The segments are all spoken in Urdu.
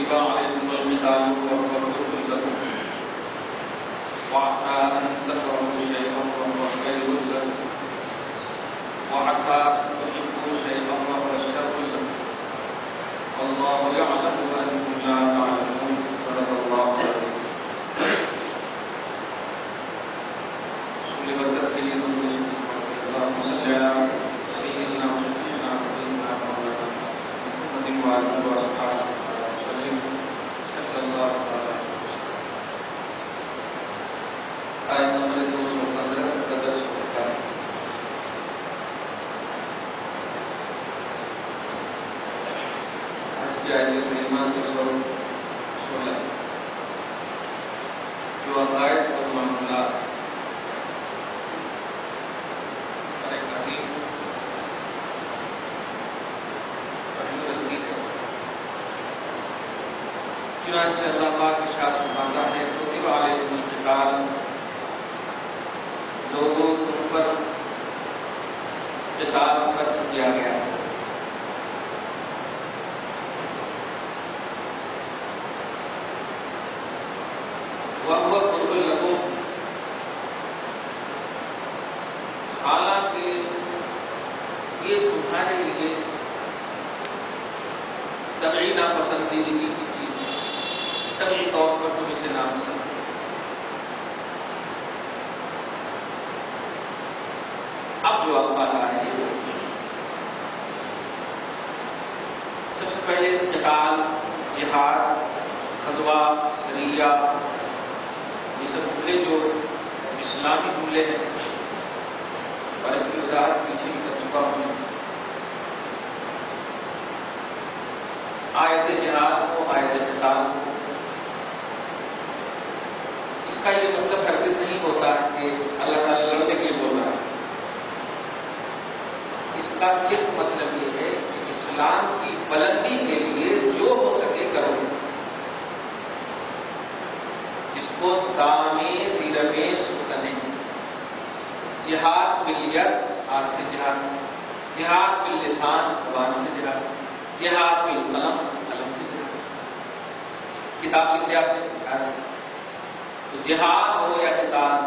كتب عليكم القتال وهو كره لكم وعسى أن تكرهوا شيئا وهو خير لكم وعسى أن تحبوا شيئا وهو شر لكم والله يعلم وأنتم لا تعلمون. صدق الله العظيم. شکر برکت کے لیے درود شریف پڑھتے ہیں. اللهم صل على سيدنا وشفيعنا وحبيبنا مولانا محمد وآله وأصحابه وسلم صلى الله عليه وسلم. آیت نمبر 215 کا درس ہو چکا ہے. آج کی آیت کریمہ 216 جو عقائد اور معاملات چنانچہ اللہ پاک ارشاد فرماتا ہے کتب علیکم القتال، لوگوں تم پر قتال فرض کیا گیا ہے. وَهُوَ كُرْهٌ لَكُمْ، حالانکہ یہ تمہارے لیے طبعی ناپسندیدگی کی چیز ہے، طبعی طور پر تم اسے ناپسند کرو. اب جو آپ بات آ رہی ہے سب سے پہلے قتال، جہاد، غزوہ، سریہ، یہ سب جملے جو اسلامی جملے ہیں اور اس کی وضاحت پیچھے بھی کر چکا ہوں. آیت جہاد کو، آیت قتال کو، اس کا یہ مطلب ہرگز نہیں ہوتا ہے کہ اللہ تعالیٰ لڑنے کے لیے بول رہا ہے. اس کا صرف مطلب یہ ہے کہ اسلام کی بلندی کے لیے جو ہو سکے کرو. اس کو دامے دیرمے سخنے، جہاد بالید، ہاتھ سے جہاد، جہاد باللسان، زبان سے جہاد، جہاد بالقلم، قلم سے جہاد. کتاب لکھتے آپ نے تو جہاد ہو یا قتال،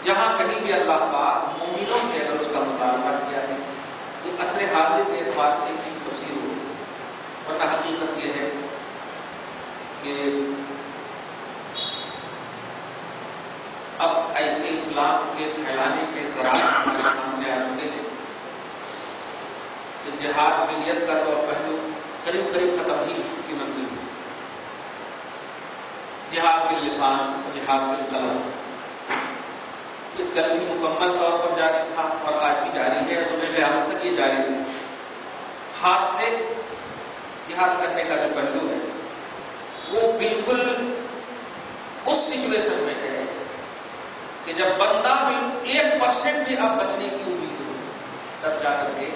جہاں کہیں بھی اللہ پاک مومنوں سے اگر اس کا مطالبہ کیا ہے یہ عصر حاضر کے اعتبار سے اسی کی تفسیر ہوگی. ورنہ حقیقت یہ ہے کہ اب ایسے اسلام کے پھیلانے کے ذرائع ہمارے سامنے آ چکے ہیں کہ جہاد ملیت کا تو پہلو قریب قریب ختم ہی کی منزل میں. جہاد باللسان، جہاد بالقلم، یہ کل بھی مکمل طور پر جاری تھا اور آج بھی جاری ہے، صبح قیامت تک یہ جاری ہے. ہاتھ سے جہاد کرنے کا جو پہلو ہے وہ بالکل اس سچویشن میں ہے کہ جب بندہ 1% بھی اب بچنے کی امید ہو تب جا کر کے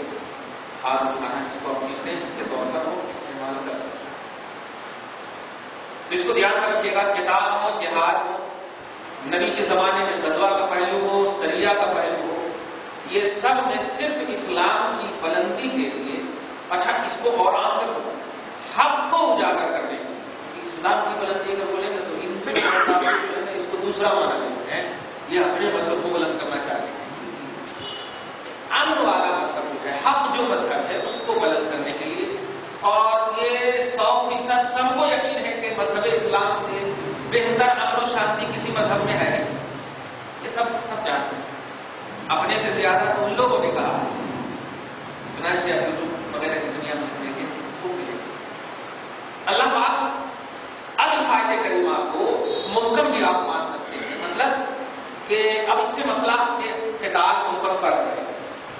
ہاتھ اٹھانا اس کو اپنی ڈیفینس کے طور پر وہ استعمال کر سکتا ہے. تو اس کو دھیان میں رکھیے گا، قتال ہو، جہاد ہو، نبی کے زمانے میں غزوہ کا پہلو ہو، سریہ کا پہلو ہو، یہ سب میں صرف اسلام کی بلندی کے لیے. اچھا اس کو اور عام کر دو، حق کو اجاگر کرنے کے لیے. اسلام کی بلندی اگر بولیں گے تو ہندو اس کو دوسرا مانا لیتے ہیں، یہ اپنے مذہب کو بلند کرنا چاہتے ہیں. امن والا مذہب جو ہے، حق جو مذہب ہے اس کو بلند کرنے کے لیے. اور یہ 100% سب کو یقین ہے کہ مذہب اسلام سے بہتر امن و شانتی کسی مذہب میں ہے. یہ سب جانتے ہیں. اپنے سے زیادہ تو ان لوگوں نے کہا. چنانچہ یوٹیوب وغیرہ کی دنیا میں دیکھیں خوب ملے. اللہ پاک اب اس آیت کریمہ کو محکم بھی آپ مان سکتے ہیں. مطلب کہ اب اس سے مسئلہ کہ قتال ان پر فرض ہے.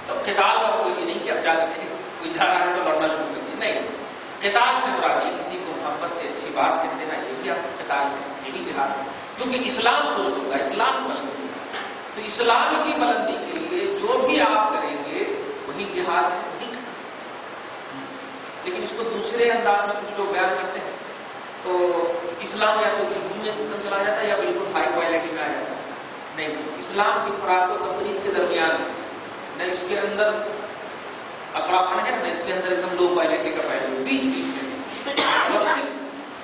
تو قتال کا مطلب یہ نہیں کہ اب جا کر کے کوئی جا رہا ہے تو لڑنا شروع کر دیا، نہیں. قتال سے مراد یہ کسی کو محبت سے اچھی بات کہہ دینا، یہ بھی آپ قتال ہے، یہ بھی جہاد ہے. کیونکہ اسلام خوش ہوگا، اسلام بلند ہوگا. تو اسلام کی بلندی کے لیے جو بھی آپ کریں گے وہی جہاد ہے، وہی قتال. لیکن اس کو دوسرے انداز میں کچھ لوگ بیان کرتے ہیں تو اسلام یا تو ایزی میں حکم چلا جاتا ہے یا بالکل ہائی کوالٹی میں آ جاتا ہے. نہیں، اسلام کی افراط و تفریق کے درمیان ہے. نہ اس کے اندر اکڑا پن ہے، نہ اس کے اندر ایک دم لو کوالٹی کا پہلو، بیچ میں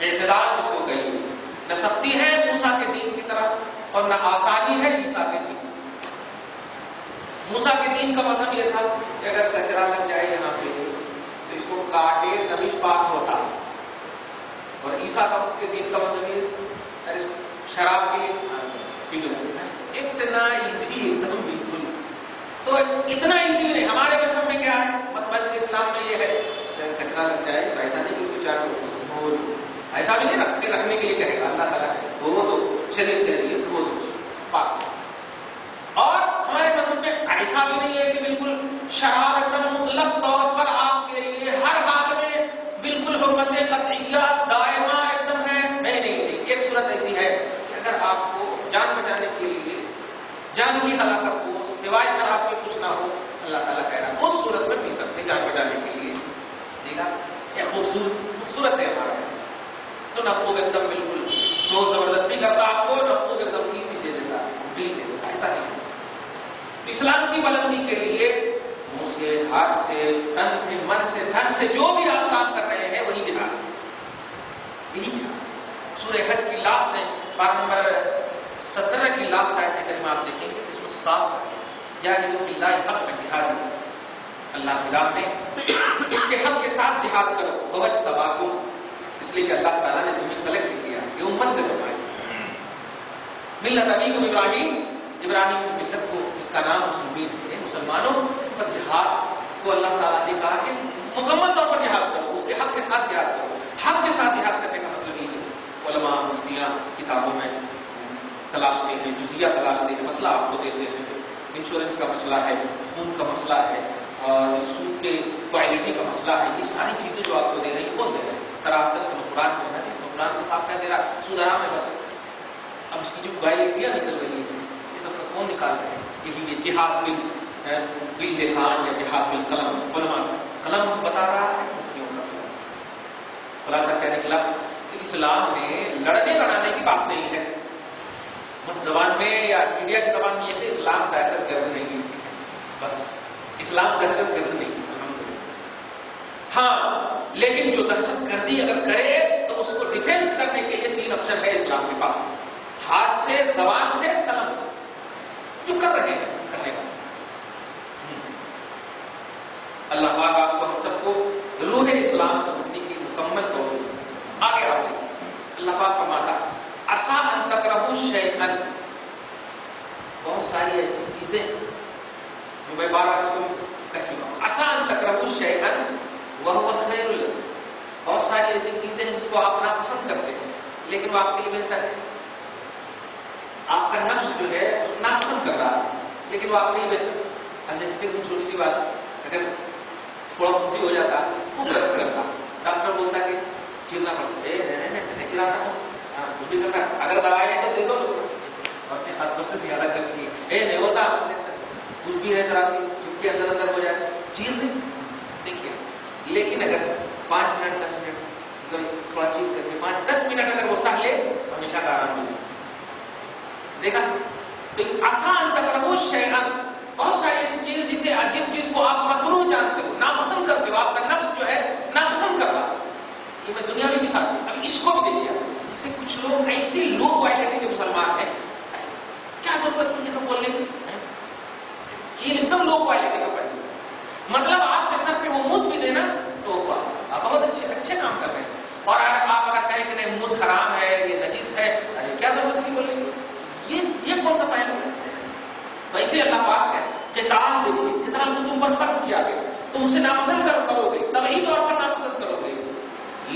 اعتدال اس کو کہیے. نہ سختی ہے موسیٰ کے دین کی طرح اور نہ آسانی ہے عیسیٰ کے دین. موسیٰ کے دین کا مذہب یہ تھا کہ اگر کچرا لگ جائے یہاں پہ تو اس کو کاٹے تبھی پاک ہوتا. اور عیسیٰ کے دین کا مذہب یہ شراب کے اتنا ایزی ایک دم بالکل. تو اتنا ایزی بھی نہیں. ہمارے مذہب میں کیا ہے؟ مسئلہ اسلام میں یہ ہے کچرا لگ جائے تو ایسا نہیں کہ اس کو چاہے اس کو دھو دو. ایسا بھی نہیں رکھنے کے لیے کہے گا اللہ تعالیٰ دھو دو. شریعت کہہ رہی ہے دھو دو پاک. اور ہمارے مذہب میں ایسا بھی نہیں ہے کہ بالکل شراب ایک دم مطلق طور پر آپ کے لیے ہر حال میں بالکل حرمت قطعیہ دائمہ ایک دم ہے. نہیں. ایک صورت ایسی ہے کہ اگر آپ کو جان بچانے کے لیے جان کی ہلاکت ہو سوائے شراب کے کچھ نہ ہو اللہ تعالیٰ کہہ رہا اس صورت میں پی سکتے جان بچانے کے لیے. دیکھا یہ خوبصورت ہے ہمارا. تو نہ خوب ایک دم بالکل زور زبردستی کرتا آپ کو نہ خوب ایک دم ایزی دے دیتا ڈیل دے دیتا. ایسا نہیں. تو اسلام کی بلندی کے لیے منہ سے ہاتھ سے تن سے من سے دھن سے جو بھی آپ کام کر رہے ہیں وہی جہاد ہے. یہی جہاد. سورہ حج کی لاسٹ میں پارہ نمبر 17 کی لاسٹ آیت کریمہ آپ دیکھیں گے تو اس میں صاف ہے جاہدوا فی اللہ حق جہاد. اللہ کی راہ میں اس کے حق کے ساتھ جہاد کرو. هو اجتباکم اس لیے کہ اللہ تعالیٰ نے تمہیں سلیکٹ کیا. یہ امت سے فرمایا ملت ابیکم ابراہیم. ابراہیم کی ملت کو اس کا نام مسلمین ہے. مسلمانوں پر جہاد کو اللہ تعالیٰ نے کہا کہ مکمل طور پر جہاد کرو. اس کے حق کے ساتھ جہاد کرو. حق کے ساتھ جہاد کرنے کا مطلب یہ ہے علماء مفتیاں کتابوں میں تلاشتے ہیں جزیہ تلاشتے ہیں مسئلہ آپ کو دیتے ہیں. انشورنس کا مسئلہ ہے خون کا مسئلہ ہے اور سود کے کوالٹی کا مسئلہ ہے. یہ ساری چیزیں جو آپ کو دے رہے ہیں کون دے رہے ہیں؟ سراحت قرآن میں ہے. اس میں قرآن کو صاف کہہ دے رہا سود حرام ہے بس. اب اس کی جو کوالٹیاں نکل رہی ہیں یہ سب کا کون نکال رہے ہیں؟ یہی یہ جہاد باللسان یا جہاد بالقلم. علماء قلم بتا رہا ہے مفتیوں کا قلم. خلاصہ کیا نکلا کہ اسلام میں لڑنے لڑانے کی بات نہیں ہے. زبان میں یا میڈیا کی زبان میں یہ کہ اسلام دہشت گرد نہیں ہے. بس اسلام دہشت گرد نہیں ہے. ہاں لیکن جو دہشت گردی اگر کرے تو اس کو ڈیفینس کرنے کے لیے 3 آپشن ہے اسلام کے پاس. ہاتھ سے زبان سے قلم سے جو کر رہے ہیں کرنے کا. اللہ پاک آپ کو ہم سب کو روح اسلام سمجھنے کی مکمل توفیق دے. آگے آپ دیکھیں اللہ پاک فرماتا عسیٰ ان تکرہوا شیئا. بہت ساری ایسی چیزیں جو میں بار بار اس کو کہہ چکا ہوں. عسیٰ ان تکرہوا شیئا وہو خیر لکم. بہت ساری ایسی چیزیں ہیں جس کو آپ ناپسند کرتے ہیں لیکن وہ آپ کے لیے بہتر ہے. آپ کا نفس جو ہے اس کو ناپسند کر رہا ہے لیکن وہ آپ کے لیے بہتر. اب جیسے کہ چھوٹی سی بات اگر تھوڑا پھنسی ہو جاتا خوب درد کرتا ڈاکٹر بولتا کہ چیرنا پڑتا ہے. چراتا ہوں بھی کرنا. اگر دوائی ہے تو دے دو اپنے خاص طور سے زیادہ کرتی ہے نہیں ہوتا کچھ بھی ہے ذرا سی چپکی اندر ہو جائے چیر نہیں. دیکھیے لیکن اگر 5 منٹ 10 منٹ تھوڑا چیر کر کے 5-10 منٹ اگر وہ سہ لے ہمیشہ کا آرام ملے. دیکھا تو عسیٰ ان تکرہوا شیئا. بہت ساری ایسی چیز جس چیز کو آپ مکروہ جانتے ہو ناپسند کرتے ہو آپ کا نفس جو ہے ناپسند کر رہا. یہ میں دنیا میں مثال دوں. اب اس کو بھی دیکھیے جس سے کچھ لوگ ایسی لوگ آئے کہ مسلمان ہیں کیا ضرورت تھی یہ سب بولنے کی. یہ ایک دم لوگ آئے کا پہلے مطلب آپ کے سر پہ وہ مد بھی دینا تو آپ بہت اچھے کام کر رہے ہیں. اور آپ اگر کہیں کہ نہیں مد حرام ہے یہ نجس ہے ارے کیا ضرورت تھی بولنے کی. یہ کون سا پہلو ہے؟ ویسے اللہ پاک ہے قتال. دیکھیے قتال کو تم پر فرض کیا گیا تم اسے ناپسند کرو گے طبعی طور پر ناپسند کرو گے.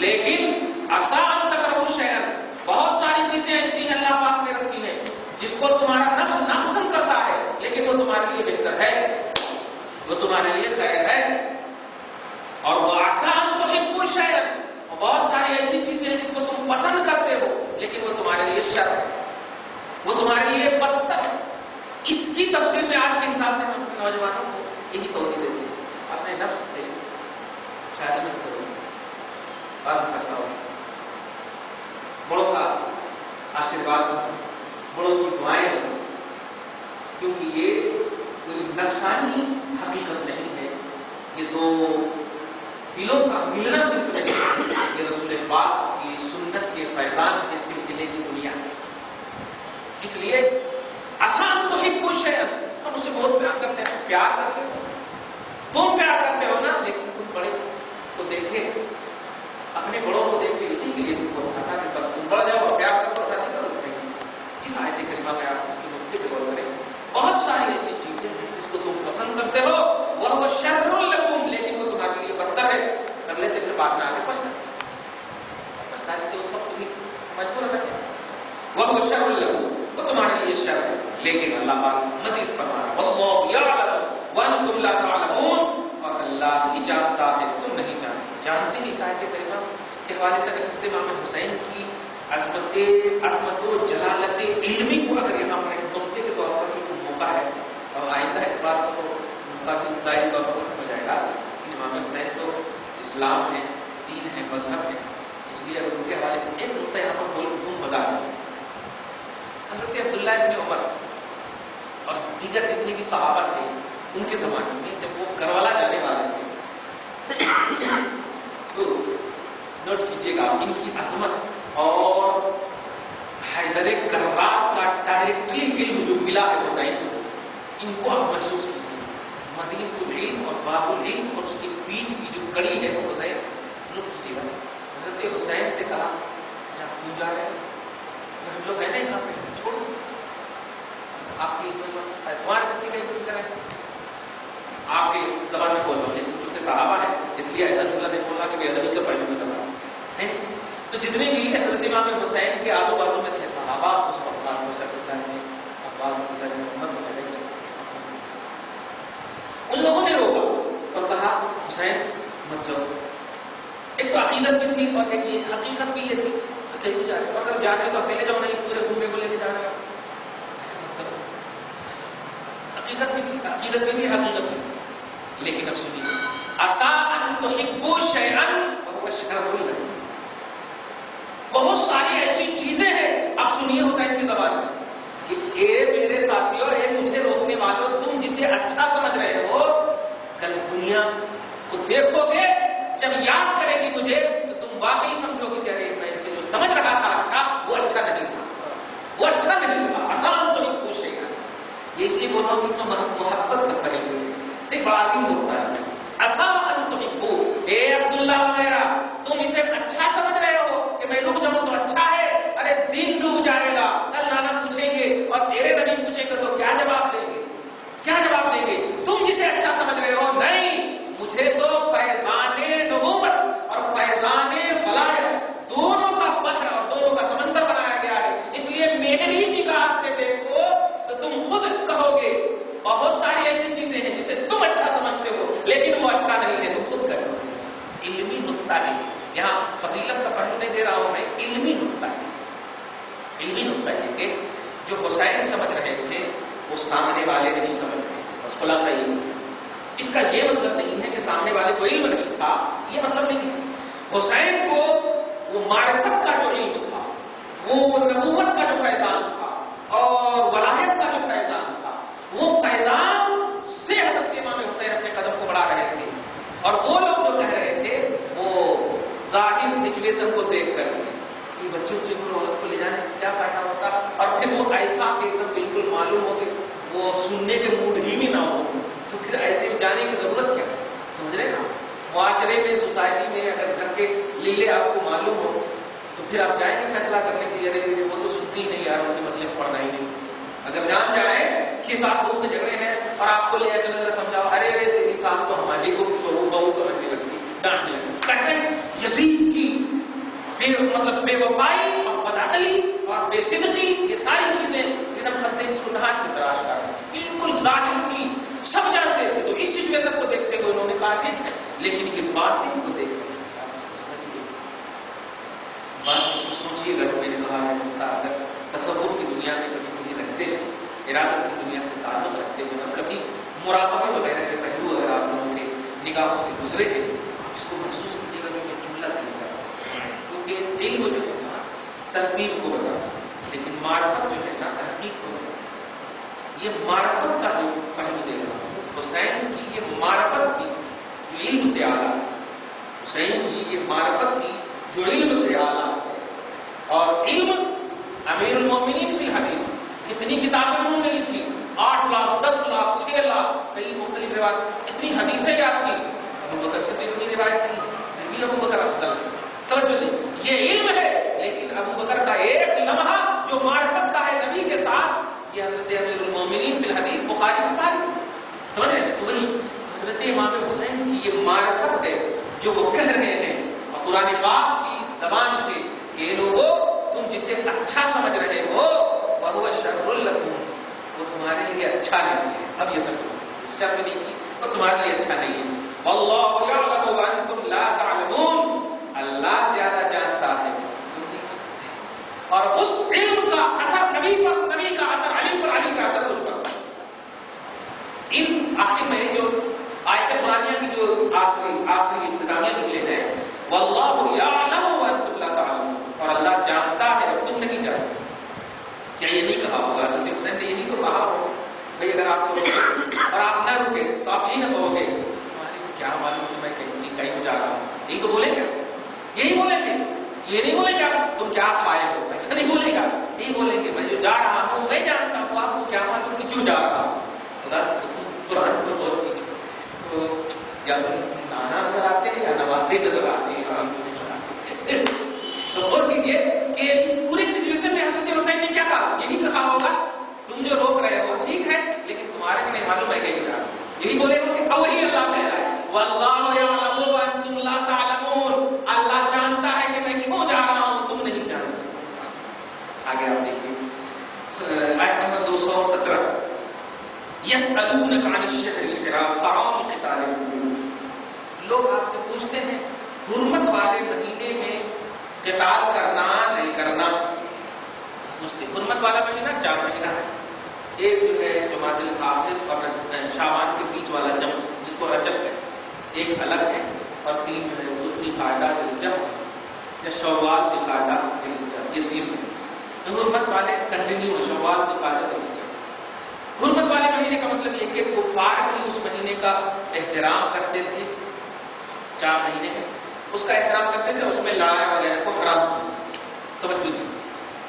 لیکن عسیٰ ان تکرہوا شیئا بہت ساری چیزیں ایسی ہیں اللہ پاک نے رکھی ہیں جس کو تمہارا نفس ناپسند کرتا ہے لیکن وہ تمہارے لیے بہتر ہے وہ تمہارے لیے خیر ہے. اور وعسیٰ ان تحبوا شیئا بہت ساری ایسی چیزیں ہیں جس کو تم پسند کرتے ہو لیکن وہ تمہارے لیے شر ہے وہ تمہارے لیے بدتر ہے. اس کی تفسیر میں آج کے حساب سے ہم اپنے نوجوانوں کو یہی توجہ دیتے ہیں اپنے نفس سے شادی مت کرو بعد میں پچھتاؤ. بڑوں کا آشیرواد بڑوں کی دعائیں کیونکہ یہ کوئی نفسانی حقیقت نہیں ہے. یہ دو دلوں کا ملنا صرف نہیں یہ رسول پاک کی سنت اس لیے آسان تو ہی کچھ ہے، ہم اسے بہت پیار کرتے ہیں، پیار کرتے ہو تم پیار کرتے ہو نا، لیکن تم بڑے کو دیکھے، اپنے بڑوں کو دیکھے، اسی کے لیے تم کو کہا تھا کہ بس تم بڑھ جاؤ اور پیار کرو، شادی کرو نہیں۔ اس آیت کریمہ میں آپ اس کی نقطے پہ غور کریں، بہت ساری ایسی چیزیں ہیں جس کو تم پسند کرتے ہو، وہ شر لکم، لیکن وہ تمہارے لیے بدتر ہے، کر لیتے پھر بعد میں آگے پچھتا لیتے، اس وقت بھی مجبور رکھے، وہ شر لکم، وہ تمہارے لیے شر ہے، لیکن اللہ پاک مزید فرما رہا ہے واللہ یعلم وانتم لا تعلمون، اور اللہ ہی جانتا ہے تم نہیں جانتے ہیں۔ اس آیت کریمہ کے حوالے سے حضرت امام حسین کی عظمت و جلالت علمی کو اگر یہاں پر ایک نقطے کے طور پر جو موقع ہے، اور آئندہ اتوار کو تو کافی ظاہری طور پر ہو جائے گا، لیکن امام حسین تو اسلام ہے، دین ہے، مذہب ہے، اس لیے اگر ان کے حوالے سے ایک نقطہ یہاں پر بول تم بازار ہے، حضرت عبداللہ ابن عمر اور دیگر جتنے بھی صحابہ تھے ان کے زمانے میں، جب وہ کربلا جانے والے تھے، تو نوٹ کیجئے گا ان کی عظمت اور حیدر کرار کا ڈائریکٹلی علم جو ملا ہے حسین کو، ان کو آپ محسوس کیجیے، مدینۃ العلم اور باب العلم اور اس کے بیچ کی جو کڑی ہے وہ حسین، نوٹ کیجیے گا۔ حضرت حسین سے کہا آپ کیوں جا رہے ہیں، ہم لوگ ہیں نا یہاں پہ، چھوڑو آپ کی اس میں اعتبار کرتی کہیں کوئی کریں، آپ کے زبان میں بول رہا ہوں، لیکن چونکہ صحابہ ہے اس لیے ایسا جملہ نہیں بولنا کہ بے ادبی کا پہلو میں زبان ہے نہیں۔ تو جتنے بھی حضرت امام حسین کے آزو بازو میں تھے صحابہ، اس وقت خاص طور سے عباس عبداللہ بن محمد وغیرہ، ان لوگوں نے روکا اور کہا حسین مت جاؤ۔ ایک تو عقیدت بھی تھی اور ایک یہ حقیقت بھی یہ تھی کہ کہیں بھی جا رہے ہو، اگر جا رہے ہو تو اکیلے جاؤ، نہیں پورے کنبے کو لے کے جا رہے ہو، ایسا مت کرو۔ حقیقت بھی تھی، عقیدت بھی تھی، حقیقت بھی تھی، لیکن اب سنیے عسیٰ ان تحبوا شیئا وہو شر لکم، بہت ساری ایسی چیزیں ہیں، اب سنیے حسین کی زبان میں کہ اے میرے ساتھیوں، اے مجھے روکنے والوں، تم جسے اچھا سمجھ رہے ہو، کل دنیا کو دیکھو گے، جب یاد کرے گی مجھے تو تم واقعی سمجھو گے کہ ارے میں اسے جو سمجھ رہا تھا اچھا، وہ اچھا نہیں تھا، وہ اچھا نہیں تھا، آسان تو نہیں پوچھے گا۔ یہ اس لیے بول رہا ہوں کہ اس میں محبت کا پہلو ہے، ایک بڑا عظیم نقطہ ہے۔ عسیٰ ان تحبوا، اے عبداللہ وغیرہ، تم اسے اچھا سمجھ رہے ہو کہ میں رک جاؤں تو اچھا ہے، ارے دین ڈوب جائے گا، کل نانا پوچھیں گے اور تیرے نبی پوچھیں گے تو کیا جواب دیں گے، کیا جواب دیں گے؟ تم جسے اچھا سمجھ رہے ہو، نہیں، مجھے تو فیضان نبوت اور فیضان ولایت دونوں کا بحر اور دونوں کا سمندر بنایا گیا ہے، اس لیے میری نگاہ سے دیکھو تو تم خود کہو گے بہت ساری ایسی چیزیں ہیں جسے تم اچھا سمجھتے ہو لیکن وہ اچھا نہیں ہے، تم خود کرو۔ علمی نقطہ ہے، یہاں فضیلت کا پہلو نہیں دے رہا ہوں میں، علمی نقطہ ہے، علمی نقطہ ہے کہ جو حسین سمجھ رہے تھے وہ سامنے والے نہیں سمجھ رہے، بس خلاصہ یہ ہے۔ اس کا یہ مطلب نہیں ہے کہ سامنے والے کو علم نہیں تھا، یہ مطلب نہیں ہے۔ حسین کو وہ معرفت کا جو علم تھا، وہ نبوت کا جو فیضان تھا اور ولایت کا جو فیضان تھا، وہ فیضان سے حضرت امام حسین اپنے قدم کو بڑھا رہے تھے، اور وہ لوگ جو کہہ رہے تھے وہ ظاہر سچویشن کو دیکھ کر کہ بچوں کو عورت کو لے جانے سے کیا فائدہ ہوتا، اور پھر وہ ایسا کہ ایک دم بالکل معلوم ہو کہ وہ سننے کے موڈ ہی بھی نہ ہو، تو پھر ایسے جانے کی ضرورت کیا ہے، سمجھ رہے نا؟ معاشرے میں، سوسائٹی میں اگر گھر کے لیلے آپ کو معلوم ہو تو پھر آپ جائیں گے فیصلہ کرنے کے لیے، وہ تو سنتی ہی نہیں یار، ان کے مسئلے پڑھنا ہی نہیں۔ اگر جان جائے کہ ساس بہو میں جھگڑے ہیں اور آپ کو لے جائے چلو ذرا سمجھاؤ، ارے ارے تیری ساس تو ہماری کو بہو سمجھنے لگتی، ڈانٹنے لگتی، کہتے ہیں یزید کی مطلب بے وفائی اور بدعقلی اور بے صدقی، یہ ساری چیزیں ایک دم خطے اس کو نہاد کی تراش کر رہے ہیں، بالکل ظاہر تھی، سب جانتے تھے، تو اس سچویشن کو دیکھتے ہوئے انہوں نے کہا ٹھیک ہے، لیکن یہ باطن کو دیکھ رہے ہیں، آپ اس کو سمجھیے، بات اس کو سوچیے گا۔ میں نے کہا ہے نقطہ، اگر تصوف کی دنیا میں کبھی کبھی رہتے ہیں، ارادت کی دنیا سے تعلق رکھتے ہیں اور کبھی مراقبے وغیرہ کے پہلو اگر آپ لوگوں کے نگاہوں سے گزرے ہیں تو آپ اس کو محسوس کیجیے گا جو میں جملہ نہیں کر رہا ہوں، کیونکہ علم جو ہے نا ترتیب کو بتاتا ہے، لیکن معرفت جو ہے نا تحقیق کو بتاتا ہے۔ یہ معرفت کا جو پہلو دے رہا ہوں، حسین کی یہ معرفت تھی جو علم سے اعلیٰ ہے، حسین کی یہ معرفت تھی جو علم سے اعلیٰ ہے، اور علم امیر المومنین فی الحدیث کتنی کتابیں انہوں نے لکھی، 8 لاکھ 10 لاکھ 6 لاکھ کئی مختلف روایت، اتنی حدیثیں یاد کی. ابو بکر سے تو اتنی روایت کی، ابو بکر افضل. توجہ دیں، یہ علم ہے، لیکن ابو بکر کا ایک لمحہ جو معرفت کا ہے نبی کے ساتھ، یہ حضرت امیر المومنین فی الحدیث بخاری میں سمجھ رہے ہیں. تو وہی حضرت امام حسین کی یہ معرفت ہے جو وہ کہہ رہے ہیں اور قرآن پاک کی زبان سے کہ لوگوں تم جسے اچھا سمجھ رہے ہو وَهُوَ شَرٌّ لَكُمْ، وہ تمہارے لیے اچھا نہیں ہے. اب یہ تک شرم نہیں کی اور تمہارے لیے اچھا نہیں ہے. وَاللَّهُ يَعْلَمُ وَأَنْتُمْ لَا تَعْلَمُونَ، اللہ زیادہ جانتا ہے تم نہیں جانتے. اور اس علم کا اثر نبی پر، نبی کا اثر علی پر، علی کا اثر مجھ پر. ان آخر میں جو آیت قرآنیہ کی جو آخری اختتامیہ نکلے ہیں، وَاللَّهُ يَعْلَمُ وَأَنْتُمْ لَا تَعْلَمُونَ، اور اللہ جانتا ہے اور تم نہیں جانتے. کیا یہ نہیں کہا ہوگا حضرت حسین نے؟ یہی تو کہا ہو بھائی اگر آپ کو اور آپ نہ رکے تو آپ یہی نہ کہو گے تمہارے کیا معلوم کہ میں کہیں جا رہا ہوں. یہی تو بولیں گے، یہی بولیں گے. یہ نہیں بولیں گے تم کیا کھائے ہو، ایسا نہیں بولے گا. یہی بولیں گے میں جو جا رہا ہوں میں جانتا ہوں، آپ کو کیا معلوم کہ کیوں جا رہا ہوں. خدا کی قسم قرآن پر غور کیجیے تو یا نانا نظر آتے ہیں یا نواسے نظر آتے ہیں. تو غور کیجیے کہ اس پوری سچویشن میں حضرت حسین نے کیا کہا؟ یہی کہا ہوگا تم جو روک رہے ہو ٹھیک ہے لیکن تمہارے کو نہیں معلوم ہے کہ کیا. یہی بولے گا کہ وہی اللہ کہہ رہا ہے واللہ یعلم وانتم لا تعلمون، اللہ جانتا ہے کہ میں کیوں جا رہا ہوں تم نہیں جانتے. آگے آپ دیکھیے آیت نمبر 217، یسألونک عن الشہر الحرام حرام قتال فیہ، لوگ آپ سے پوچھتے ہیں حرمت والے مہینے میں قتال کرنا نہیں کرنا. پوچھتے حرمت والا مہینہ 4 مہینہ ہے، ایک جو ہے جمادی الاخر اور شعبان کے بیچ والا جم جس کو رجب ہے ایک الگ ہے، اور 3 جو ہے ذوالقعدہ ذوالحجہ یا شوال ذوالقعدہ ذوالحجہ، یہ 3 ہیں. حرمت والے کنٹینیو ہے، شوال ذوالقعدہ ذوالحجہ. حرمت والے مہینے کا مطلب یہ کہ کفار بھی اس مہینے کا احترام کرتے تھے. 4 مہینے ہیں اس کا احترام کرتے تھے، اس میں لڑائی وغیرہ کو حرام سمجھتے. توجہ دی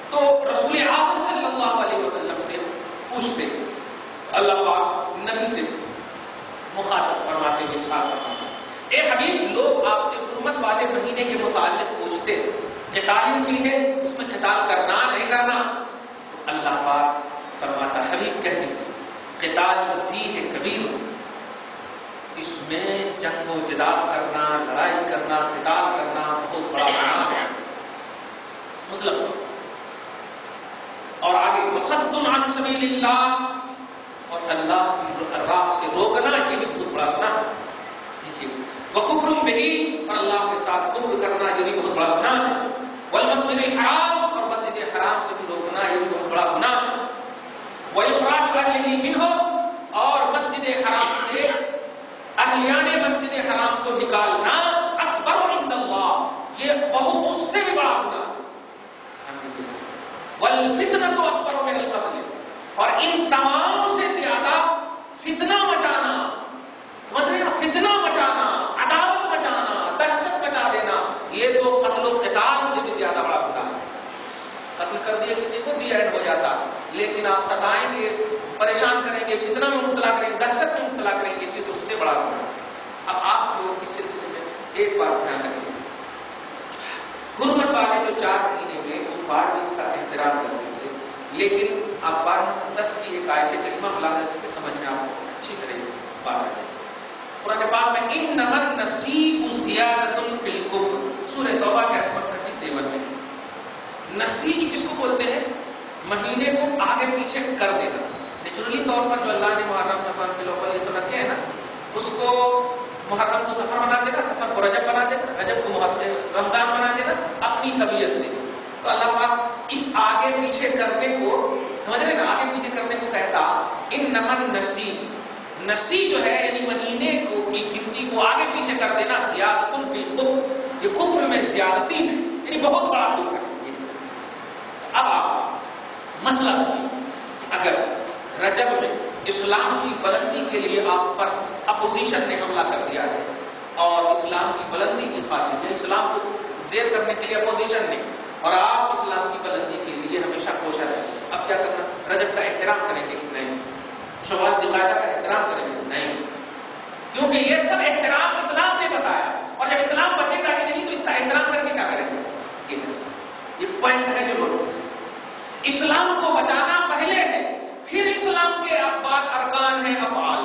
تو رسول اعظم صلی اللہ علیہ وسلم سے پوچھتے، اللہ پاک نبی سے مخاطب فرماتے ہیں ارشاد فرماتے ہیں اے حبیب لوگ آپ سے حرمت والے مہینے کے متعلق پوچھتے قتال فی ہے، اس میں قتال کرنا نہیں کرنا. تو اللہ پاک فرماتا حبیب کہہ دیجیے قتال فیہ کبیر، اس میں جنگ و جدال کرنا، لڑائی کرنا، قتال کرنا بہت بڑا گناہ ہے. مطلب اور آگے وصد عن سبیل اللہ، اور اللہ کی راہ سے روکنا یہ بھی بہت بڑا گناہ ہے. دیکھیے وکفر بہ، اور اللہ کے ساتھ کفر کرنا یہ بھی بہت بڑا گناہ ہے. والمسجد الحرام، اور مسجد حرام سے بھی روکنا یہ بھی بہت بڑا گناہ ہے. وإخراج أهله منه، اور مسجد حرام سے اہلیان مسجد حرام کو نکالنا اکبر عند اللہ، یہ بہت اس سے بھی بڑا گناہ. والفتنة اکبر من القتل، اور ان تمام سے زیادہ فتنہ مچانا، مطلب فتنہ مچانا، عداوت مچانا، دہشت مچا دینا، یہ تو قتل و قتال سے بھی زیادہ بڑا گناہ ہے. قتل کر دیا کسی کو دی اینڈ ہو جاتا، لیکن آپ ستائیں گے، پریشان کریں گے، فتنہ میں مبتلا کریں گے، دہشت میں مبتلا کریں گے، یہ تو اس سے بڑا گناہ ہے. اب آپ جو اس سلسلے میں ایک بات دھیان رکھیں، حرمت والے جو 4 مہینے میں کفار بھی اس کا احترام کرتے تھے، لیکن آپ بار 10 کی ایک آیت کریمہ ملاحظہ کر کے سمجھ میں آپ کو اچھی طرح بات آ جائے. قرآن پاک میں انما النسیء زیادۃ فی الکفر، سورہ توبہ کے آیت نمبر 37 میں نسیء کس کو بولتے ہیں؟ مہینے کو آگے پیچھے کر دینا. نیچرلی طور پر جو اللہ نے محرم صفر بالأول یہ سب رکھے ہیں نا، اس کو محرم کو سفر بنا دینا، سفر کو رجب بنا دینا، رجب کو رمضان بنا دینا اپنی طبیعت سے. تو اللہ پاک اس آگے پیچھے کرنے کو سمجھ رہے نا، آگے پیچھے کرنے کو کہتا انما النسیء. نسیء جو ہے یعنی مہینے کو کی گنتی کو آگے پیچھے کر دینا زیادۃ فی الکفر، یہ کفر میں زیادتی ہے، یعنی بہت بڑا کفر ہے. اب آپ مسئلہ سنیے، اگر رجب میں اسلام کی بلندی کے لیے آپ پر اپوزیشن نے حملہ کر دیا ہے، اور اسلام کی بلندی کی خاطر اسلام کو زیر کرنے کے لیے اپوزیشن نے، اور آپ اسلام کی بلندی کے لیے ہمیشہ کوشاں رہیں گے، اب کیا کرنا؟ رجب کا احترام کریں گے؟ نہیں. شوال ذوالقعدہ کا احترام کریں گے؟ نہیں. کیونکہ یہ سب احترام اسلام نے بتایا، اور جب اسلام بچے گا ہی نہیں تو اس کا احترام کر کے کیا کریں گے؟ یہ پوائنٹ ہے جو لوگ اسلام کو بچانا پہلے ہے، پھر اسلام کے بعد ارکان ہیں افعال.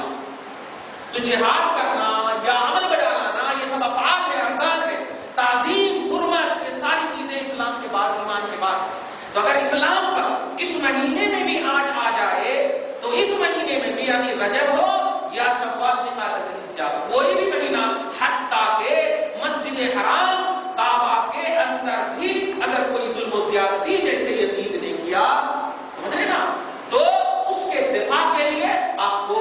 تو جہاد کرنا یا عمل بجا لانا یہ سب افعال ہے، ارکان ہے. تعظیم، حرمت، یہ ساری چیزیں اسلام کے بعد، ایمان کے بعد. تو اگر اسلام پر اس مہینے میں بھی آج آ جائے تو اس مہینے میں بھی یعنی رجب ہو یا شوال ذوالقعدہ، کوئی بھی مہینہ، حتیٰ کہ مسجد حرام کعبہ کے اندر بھی اگر کوئی ظلم و زیادتی جیسے یزید نے کیا، سمجھ رہے نا، تو اس کے دفاع کے لیے آپ کو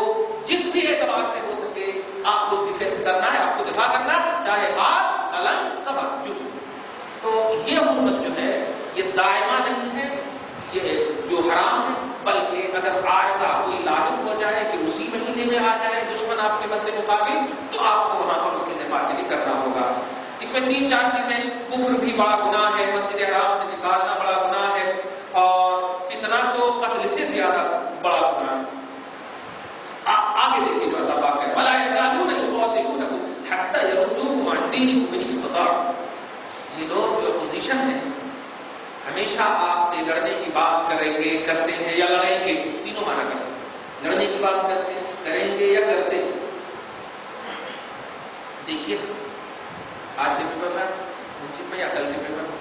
جس بھی اعتبار سے ہو سکے آپ کو ڈیفینس کرنا ہے، آپ کو دفاع کرنا، چاہے ہاتھ، قلم، سبق، جو. تو یہ حرمت جو ہے یہ دائمہ نہیں ہے، یہ جو حرام ہے، بلکہ اگر عارضہ کوئی لاحق ہو جائے کہ اسی مہینے میں آ جائے دشمن آپ کے مد مقابل، تو آپ کو وہاں پر اس کے دفاع کے لیے کرنا ہوگا. اس میں 3-4 چیزیں. کفر بھی بڑا گناہ ہے، مسجد حرام سے نکالنا بڑا گناہ ہے، اور فتنہ تو قتل سے زیادہ بڑا گناہ ہے. آگے دیکھیے جو اللہ پاک ہے، وَلَا يَزَالُونَ يُقَاتِلُونَكُمْ حَتَّى يَرُدُّوكُمْ عَنْ دِينِكُمْ إِنِ اسْتَطَاعُوا. یہ لوگ جو اپوزیشن ہے ہمیشہ آپ سے لڑنے کی بات کریں گے، کرتے ہیں یا لڑیں گے، تینوں معنی کر سکتے ہیں. لڑنے کی بات کرتے ہیں، کریں گے یا کرتے ہیں. دیکھیے آج کے پیپر میں، منصف میں یا کل کے پیپر میں،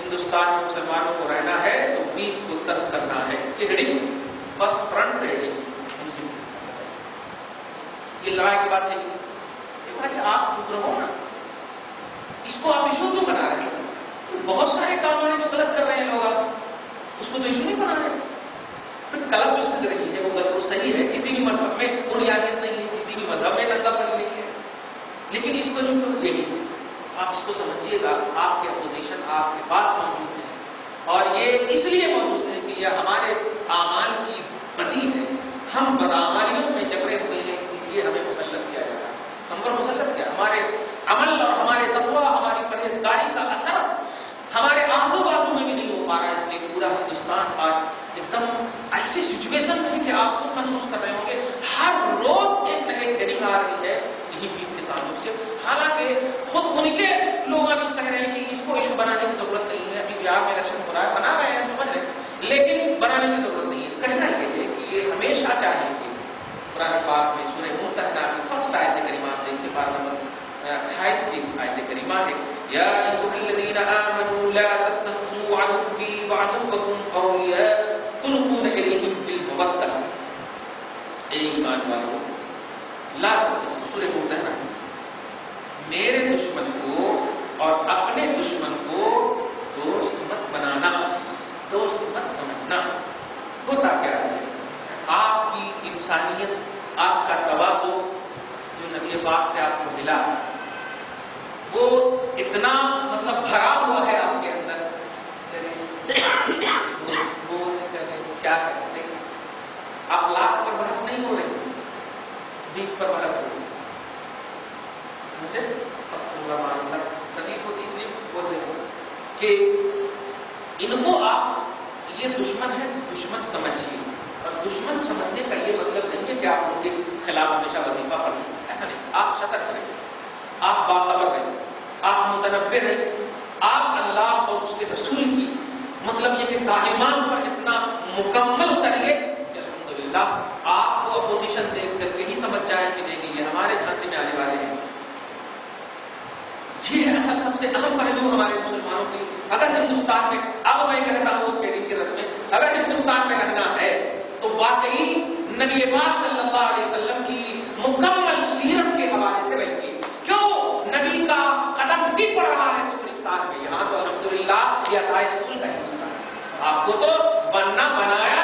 ہندوستان میں مسلمانوں کو رہنا ہے تو بیف کو ترک کرنا ہے، یہ ہیڈنگ ہے، فرسٹ فرنٹ ہیڈنگ. یہ لڑائی کی بات ہے کہ آپ چپ رہو نا، اس کو آپ ایشو کیوں بنا رہے ہیں؟ بہت سارے کام ہیں جو غلط کر رہے ہیں لوگ، آپ اس کو تو ایشو نہیں بنا رہے. غلط جو سد رہی ہے وہ بالکل صحیح ہے، کسی بھی مذہب میں بنیادیت نہیں ہے، کسی بھی مذہب میں ننگا پن نہیں ہے، لیکن اس کو یہی آپ اس کو سمجھیے گا. آپ کے اپوزیشن آپ کے پاس موجود ہے، اور یہ اس لیے موجود ہے کہ یہ ہمارے اعمال کی بدی ہے. ہم بدعمالیوں میں جکڑے ہوئے ہیں، اسی لیے ہمیں مسلط کیا جا رہا ہے. ہم پر مسلط کیا؟ ہمارے عمل اور ہمارے تقویٰ، ہماری پرہیزگاری کا اثر ہمارے آزو بازو میں بھی نہیں ہو پا رہا ہے. اس لیے پورا ہندوستان آج ایک دم ایسی سچویشن میں ہے کہ آپ خود محسوس کر رہے ہوں گے ہر روز ایک نہ ایک ہیڈنگ آ رہی ہے یہی بیف کے تعلق سے. حالانکہ خود ان کے لوگ ابھی کہہ رہے ہیں کہ اس کو ایشو بنانے کی ضرورت نہیں ہے. ابھی بہار میں الیکشن ہو رہا ہے، بنا رہے ہیں، ہم سمجھ رہے ہیں، لیکن بنانے کی ضرورت نہیں ہے. کہنا یہ ہے کہ یہ ہمیشہ چاہیے کہ قرآن پاک میں سورہ ممتحنہ کی فرسٹ آیت کریمہ دیکھیں، پارہ نمبر 28 کی آیت کریمہ ہے، یا ایھا الذین آمنوا لا تتخذوا عدوی وعدوکم اولیاء تلقون الیہم بالمودۃ. اے ایمان والو، لا تتخذوا، سورہ ممتحنہ، میرے دشمن کو اور اپنے دشمن کو دوست مت بنانا، دوست مت سمجھنا. ہوتا کیا ہے؟ آپ کی انسانیت، آپ کا تواضع جو نبی پاک سے آپ کو ملا وہ اتنا مطلب بھرا ہوا ہے آپ کے اندر، کیا کرتے ہیں؟ اخلاق پر بحث نہیں ہو رہی، بیف پر بحث ہو رہی. سمجھے؟ استغفر اللہ، تکلیف ہوتی اس لیے بول رہے ہو کہ ان کو آپ یہ دشمن ہے، دشمن سمجھیے. اور دشمن سمجھنے کا یہ مطلب نہیں ہے کہ آپ ان کے خلاف ہمیشہ وظیفہ پڑھیں، ایسا نہیں. آپ سترک رہیں، آپ باخبر رہیں، آپ متنبہ رہیں، آپ اللہ اور اس کے رسول کی مطلب یہ کہ تعلیمات پر اتنا مکمل اتریے کہ الحمدللہ آپ کو اپوزیشن دیکھ کر کے ہی سمجھ جائیں کہ نہیں یہ ہمارے جھانسے میں آنے والے ہیں. یہ ہے اصل سب سے اہم پہلو ہمارے مسلمانوں کی. اگر ہندوستان میں، اب میں کہتا ہوں اس ہیڈنگ کے رد میں، اگر ہندوستان میں رہنا ہے تو واقعی نبی پاک صلی اللہ علیہ وسلم کی مکمل سیرت کے حوالے سے رہیے. کیوں؟ نبی کا قدم بھی پڑ رہا ہے کفرستان میں. یہاں تو الحمدللہ یہ عطائے رسول کا ہندوستان ہے. آپ کو تو بنایا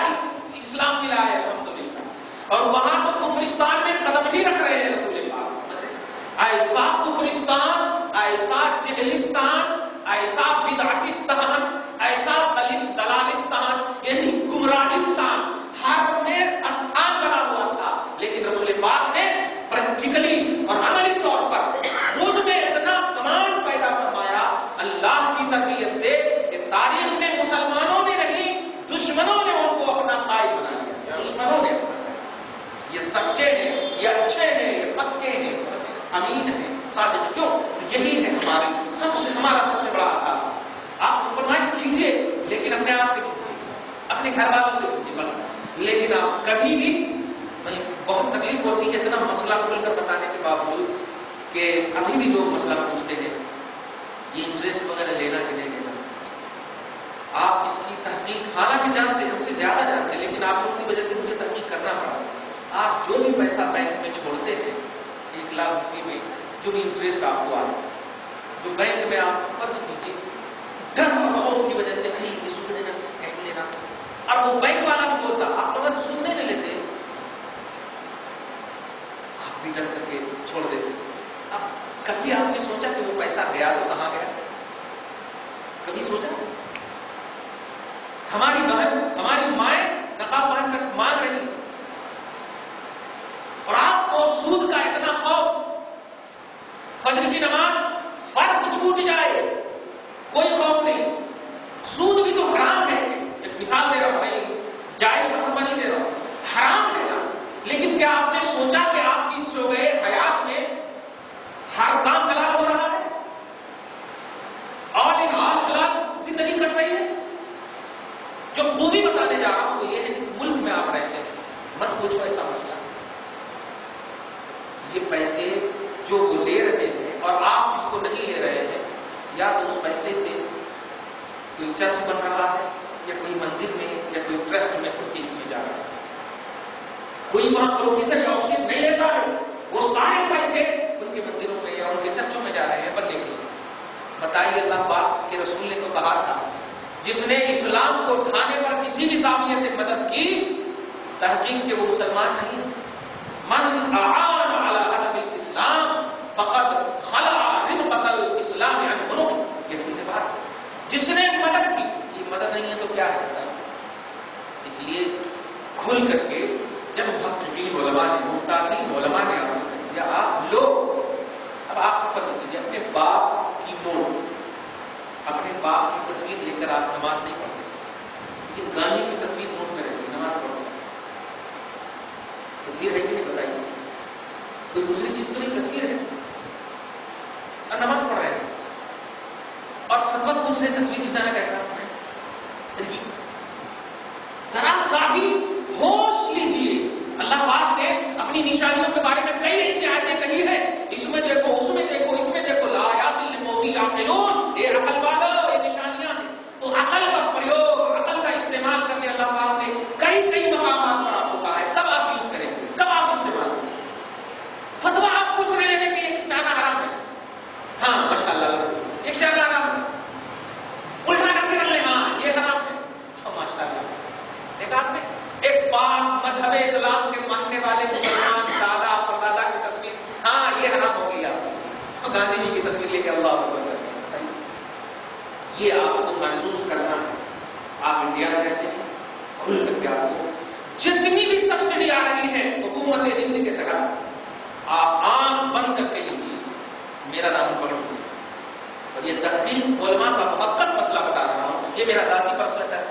اسلام ملا ہے الحمدللہ، اور وہاں تو کفرستان میں قدم ہی رکھ رہے ہیں رسول پاک. ایسا کفرستان، ایسا جہلستان، ایسا بدعتستان، ایسا دلالستان، یعنی گمراہستان ہر میں استھان بنا ہوا تھا. لیکن رسول پاک نے پریکٹیکلی اور عملی طور پر خود میں اتنا کمانڈ پیدا فرمایا اللہ کی تربیت سے کہ تاریخ میں مسلمانوں نے نہیں، دشمنوں نے ان کو دشمنوں نے یہ سچے ہیں، یہ اچھے ہیں، یہ پکے ہیں، امین ہیں، صادق۔ کیوں؟ یہی ہے ہمارا سب سے بڑا اساس۔ آپ کمپرومائز کیجئے لیکن اپنے آپ سے کیجئے، اپنے گھر والوں سے کیجئے بس، لیکن آپ کبھی بھی بہت تکلیف ہوتی ہے اتنا مسئلہ کھول کر بتانے کے باوجود کہ ابھی بھی لوگ مسئلہ پوچھتے ہیں یہ انٹرسٹ وغیرہ لینا کہ نہیں لینا۔ آپ اس کی تحقیق حالانکہ جانتے ہیں، ہم سے زیادہ جانتے ہیں، لیکن آپ لوگوں کی وجہ سے مجھے تحقیق کرنا پڑا۔ آپ جو بھی پیسہ بینک میں چھوڑتے ہیں 1 لاکھ روپے میں جو بھی انٹرسٹ آپ کو آئے، جو بینک میں آپ فرض کیجیے ڈر اور خوف کی وجہ سے کہیں سود لینا کہیں لینا، اور وہ بینک والا بھی بولتا آپ لوگ تو سود نہیں لیتے، آپ بھی ڈر کر کے چھوڑ دیتے۔ اب کبھی آپ نے سوچا کہ وہ پیسہ گیا تو کہاں گیا؟ کبھی سوچا؟ ہماری بہن، ہماری مائیں نقاب پہن کر مانگ رہی اور آپ کو سود کا اتنا خوف، فجر کی نماز فرض چھوٹ جائے کوئی خوف نہیں، سود بھی تو حرام ہے، ایک مثال دے رہا ہوں، میں جائز کا حکم نہیں دے رہا ہوں، حرام ہے نا، لیکن کیا آپ نے سوچا کہ آپ کی شعبہ حیات میں ہر کام حلال ہو رہا ہے، آل ان آل حلال زندگی کٹ رہی ہے؟ جو خوبی بتانے جا رہا ہوں وہ یہ ہے جس ملک میں آپ رہتے ہیں مت پوچھو ایسا مسئلہ۔ یہ پیسے جو وہ لے رہے ہیں اور آپ جس کو نہیں لے رہے ہیں، یا تو اس پیسے سے کوئی چرچ بن رہا ہے یا کوئی مندر میں یا کوئی ٹرسٹ میں خود کے اس میں جا رہا ہے، کوئی وہاں پروفیسر یا آفیسر نہیں لیتا ہے، وہ سارے پیسے ان کے مندروں میں یا ان کے چرچوں میں جا رہے ہیں بندے کے۔ بتائیے اللہ پاک کے رسول نے تو کہا تھا جس نے اسلام کو اٹھانے پر کسی بھی زاویے سے مدد کی تحقیق کہ وہ مسلمان نہیں، من اعان علی هدم الاسلام فقد خلع ربقۃ الاسلام عن عنقه، یہ حدیث بات، جس نے مدد کی، یہ مدد نہیں ہے تو کیا ہے؟ اس لیے کھل کر کے جب محققین علماء نے، محتاطین علماء نے آپ کو کہہ دیا آپ لوگ، اب آپ فرض کیجیے اپنے باپ کی نوٹ، اپنے باپ کی تصویر لے کر آپ نماز نہیں پڑھتے، لیکن گاندھی کی تصویر نوٹ میں رہتی ہے، نماز پڑھتے، تصویر ہے کہ نہیں بتائیے؟ کوئی دوسری چیز تو نہیں، تصویر ہے اور نماز پڑھ رہے ہیں، اور فتویٰ پوچھ رہے تصویر کھینچانا کیسا ہے؟ ذرا سا بھی ہوش لیجیے، اللہ پاک نے اپنی نشانیوں کے بارے میں کئی ایسی آیتیں کہی ہے، اس میں دیکھو، اس میں دیکھو، اس میں دیکھو، لآیات لقوم یعقلون، اے عقل والو، یہ نشانیاں ہیں۔ تو عقل کا پریوگ، عقل کا استعمال کرنے اللہ پاک نے کئی مقامات پر آپ کو کہا ہے، کب آپ یوز کریں گے، کب آپ استعمال کریں گے؟ فتویٰ آپ پوچھ رہے ہیں کہ ایک چانا حرام ہے، ہاں ماشاءاللہ ایک چانا حرام ہے، الٹا کر کے رکھ لیں، ہاں یہ حرام ہے، ماشاءاللہ۔ دیکھا آپ نے ایک پاک مذہب اسلام کے ماننے والے مسلمان دادا پردادا کی تصویر، ہاں یہ حرام ہو گئی، آپ گاندھی جی کی تصویر لے کے اللہ اکبر، بتائیے یہ آپ کو محسوس کرنا ہے۔ آپ انڈیا میں رہتے ہیں، کھل کر کے آپ کو جتنی بھی سبسڈی آ رہی ہے حکومت ہند کے تحت آپ آنکھ بند کر کے لیجیے، میرا نام پکڑ لیجیے، اور یہ تحقیق علماء کا محقق مسئلہ بتا رہا ہوں، یہ میرا ذاتی پرسنل ہے۔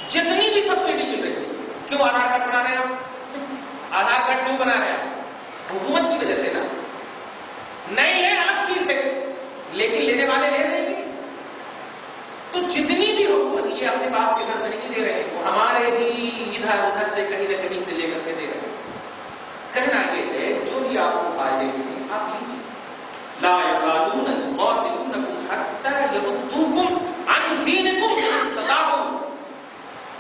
جتنی بھی سبسڈی مل رہی ہے، کیوں آدھار کارڈ بنا رہے ہیں آپ؟ آدھار کارڈ کیوں بنا رہے ہیں آپ؟ حکومت کی وجہ سے نا، نہیں ہے الگ چیز ہے، لیکن لینے والے لے رہے ہیں۔ تو جتنی بھی حکومت، یہ اپنے باپ کے گھر سے نہیں دے رہے، وہ ہمارے بھی ادھر ادھر سے کہیں نہ کہیں سے لے کر کے دے رہے ہیں۔ کہنا یہ ہے جو بھی آپ کو فائدے ملے آپ لیجیے۔ لا یزالون یقاتلونکم حتی یردوکم عن دینکم ان استطاعوا،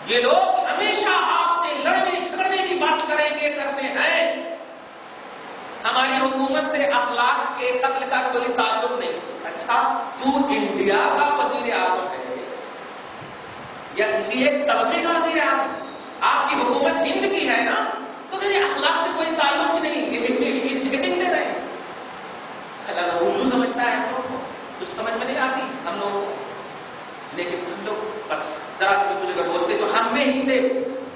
یہ لوگ ہمیشہ آپ سے لڑنے جھگڑنے کی بات کریں گے، کرتے ہیں۔ ہماری حکومت سے اخلاق کے قتل کا کوئی تعلق نہیں۔ اچھا تو انڈیا کا وزیر اعظم ہے یا کسی ایک طبقے کا وزیر اعظم، آپ کی حکومت ہند کی ہے نا، تو پھر اخلاق سے کوئی تعلق ہی نہیں، یہ ہیڈنگ دے رہے ہیں۔ اللہ الو سمجھتا ہے ہم لوگوں کو، کچھ سمجھ میں نہیں آتی ہم لوگوں کو، لیکن ہم لوگ بس ذرا سے کچھ اگر بولتے تو ہم میں ہی سے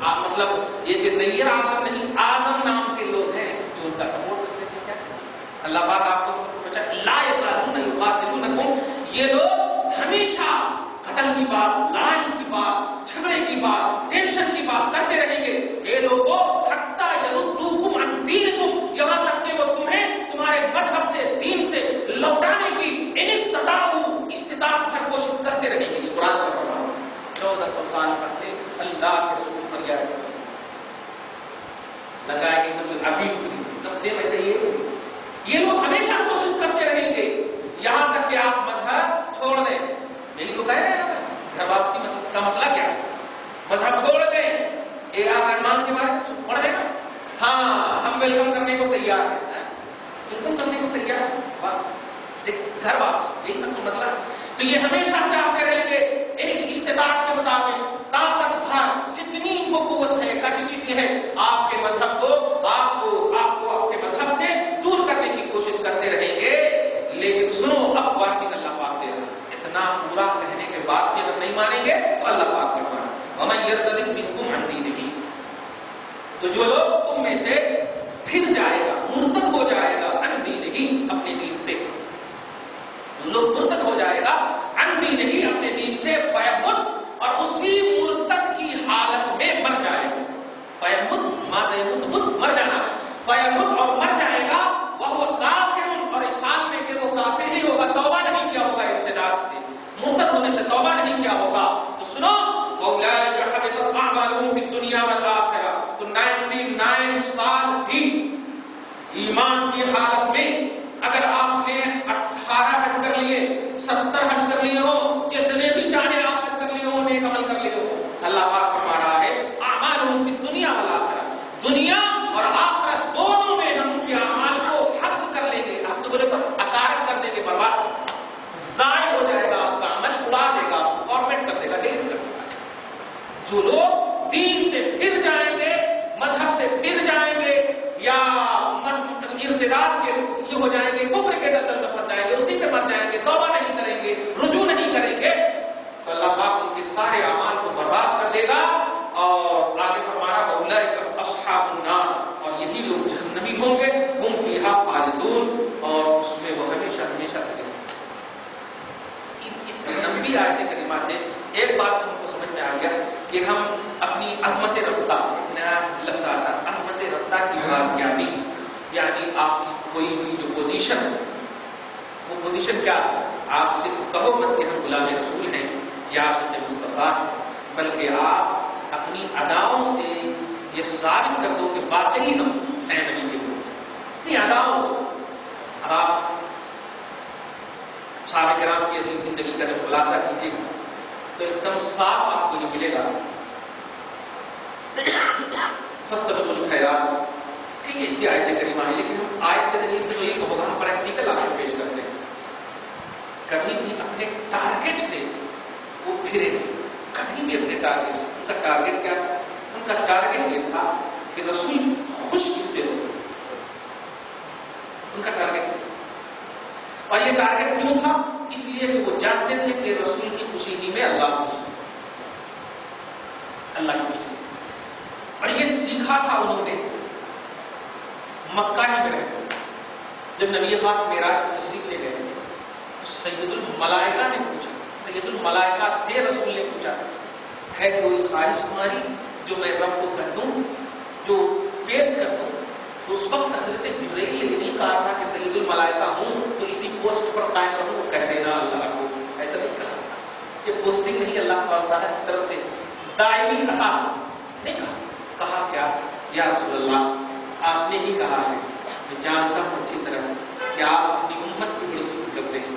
مطلب یہ کہ نیر اعظم نہیں، اعظم نام کے لوگ ہیں جو ان کا سپورٹ کرتے تھے۔ کیا کہتے اللہ پاک آپ کو بچا، لا یزالون یقاتلونکم، یہ لوگ ہمیشہ قتل کی بات، لڑائی کی بات، جھگڑے کی بات، ٹینشن کی بات کرتے رہیں گے۔ یہ لوگ یہ لوگ ہمیشہ کوشش کرتے رہیں گے یہاں تک کہ آپ مذہب چھوڑ دیں. یہی تو کہہ رہے ہیں نا گھر واپسی کا مسئلہ کیا ہے؟ مذہب چھوڑ دیں. اے آر رحمان کے بارے میں پڑھ دیں گا. ہاں ہم ویلکم کرنے کو تیار ہیں. ویلکم کرنے کو تیار ہے. گھر واپسی یہی سب تو مسئلہ. تو یہ ہمیشہ چاہتے رہیں گے ایک استطاعت کے مطابق طاقت بھر جتنی ان کو قوت ہے کیپیسٹی ہے آپ کے مذہب کو آپ کو کے مذہب سے دور کرنے کی کوشش کرتے رہیں گے. لیکن سنو اب وارننگ اللہ پاک دے رہا ہے. اتنا پورا کہنے کے بعد بھی اگر نہیں مانیں گے تو اللہ پاک فرمایا وَمَن يَرْتَدِدْ مِنكُمْ عَنْ دِينِهِ. تو جو لوگ تم میں سے پھر جائے گا مرتد ہو جائے گا عن دینہ اپنے دین سے. جو لوگ مرتد ہو جائے گا عن دینہ اپنے دین سے فیمت اور اسی مرتد کی حالت میں مر جائے گا. فیمت ماذا یموت مت مر جانا. فیمت اور مر جائے گا وہ کافر اور اس حال میں کہ وہ کافر ہی ہوگا توبہ نہیں کیا ہوگا ارتداد سے مرتد ہونے سے توبہ نہیں کیا ہوگا. تو سنو فَأُولَٰئِكَ حَبِطَتْ أَعْمَالُهُمْ فِي الدُّنْيَا وَالْآخِرَةِ. تو 99 سال بھی ایمان کی حالت میں اگر آپ نے 18 حج کر لیے 70 حج کر لیے ہو جتنے بھی چاہے آپ حج کر لیے ہو نیک عمل کر لیے ہو اللہ پاک فرما رہا ہے اعمالهم فی الدنیا والآخرہ. دنیا اور آخرت دونوں میں ہم ان کے اعمال کو حبط کر لیں گے. آپ تو بولے تو اکارت کر دیں گے برباد ضائع ہو جائے گا آپ کا عمل اڑا دے گا آپ کو فارمیٹ کر دے گا ڈیلیٹ کر دے گا. جو لوگ دین سے پھر جائیں گے مذہب سے پھر جائیں گے یا ارتداد کے یہ ہو جائیں گے کفر کے دلدل میں پھنس جائیں گے اسی پہ مر جائیں گے توبہ نہیں کریں گے رجوع نہیں کریں گے تو اللہ پاک ان کے سارے اعمال کو برباد کر دے گا. اور آگے فرمانا اولئک اصحاب النار اور یہی لوگ جہنمی ہوں گے ہم فیہا خالدون اور اس میں وہ ہمیشہ ہمیشہ رہیں گے. اس لمبی آیت کریمہ سے ایک بات ہم کو سمجھ میں آ گیا کہ ہم اپنی عظمت رفتہ نیا لفظ آتا عظمت رفتہ کی بازیابی یعنی آپ کی کھوئی ہوئی جو پوزیشن ہے وہ پوزیشن کیا ہے. آپ صرف کہو مت کہ ہم غلام رسول ہیں یا عاشق مصطفیٰ بلکہ آپ اپنی اداؤں سے یہ ثابت کر دو کہ واقعی ہم ہیں نبی کے لوگ اپنی اداؤں سے. اب آپ صحابہ کرام کی عظیم زندگی کا جب خلاصہ کیجیے گا تو ایک دم صاف آپ کو یہ ملے گا. فاستبقوا الخیرات کئی ایسی آیت کریمہ ہیں لیکن ہم آیت کے ذریعے سے تو یہ ہوگا ہم پریکٹیکل آپ کو پیش کرتے ہیں. کبھی بھی اپنے ٹارگٹ سے وہ پھرے نہیں. کبھی بھی اپنے ٹارگٹ سے ان کا ٹارگٹ کیا تھا؟ ان کا ٹارگٹ یہ تھا کہ رسول خوش کس سے ہو. ان کا ٹارگٹ اور یہ ٹارگٹ کیوں تھا؟ اس لیے کہ وہ جانتے تھے کہ رسول کی خوشی ہی میں اللہ خوش ہے. اللہ کی خوشی اور یہ سیکھا تھا انہوں نے مکہ ہی میں رہ کر. جب نبی پاک معراج کو تشریف لے گئے تو سید الملائکہ نے پوچھا سید الملائکہ سے رسول نے پوچھا ہے کوئی خواہش تمہاری جو میں رب کو کہہ دوں جو پیش کر دوں. تو اس وقت حضرت جبرائیل نے نہیں کہا تھا کہ سید الملائکہ ہوں تو اسی پوسٹ پر قائم رہوں کہہ دینا اللہ کو. ایسا نہیں کہا تھا. یہ پوسٹنگ نہیں اللہ تعالیٰ کی طرف سے دائمی عطا نہیں کہا. کہا کیا یا رسول اللہ آپ نے ہی کہا ہے میں جانتا ہوں اچھی طرح کہ آپ اپنی امت کی بڑی فکر کرتے ہیں.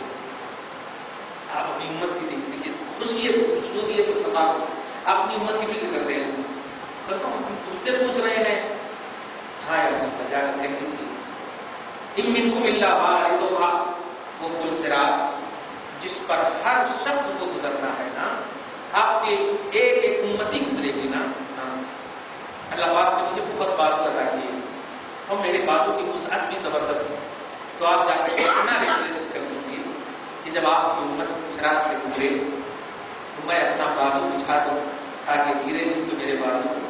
آپ اپنی امت کی دیکھیے خوشنودی مصطفیٰ اپنی امت کی فکر کرتے ہیں. کرتا ہوں تم سے پوچھ رہے ہیں ہاں یا رسول اللہ جا کر کہہ دیجیے ان منکم الا واردھا وہ پل صراط جس پر ہر شخص کو گزرنا ہے نا. آپ کے ایک ایک امتی گزرے گی نا. اللہ پاک نے مجھے بہت بازو ادا کیے اور میرے بازو کی وسعت بھی زبردست ہے. تو آپ جا کے اتنا ریکویسٹ کر دیجیے کہ جب آپ کی امت صراط سے گزرے تو میں اپنا بازو بچھا دوں تاکہ گرے نہیں تو میرے بازو کو.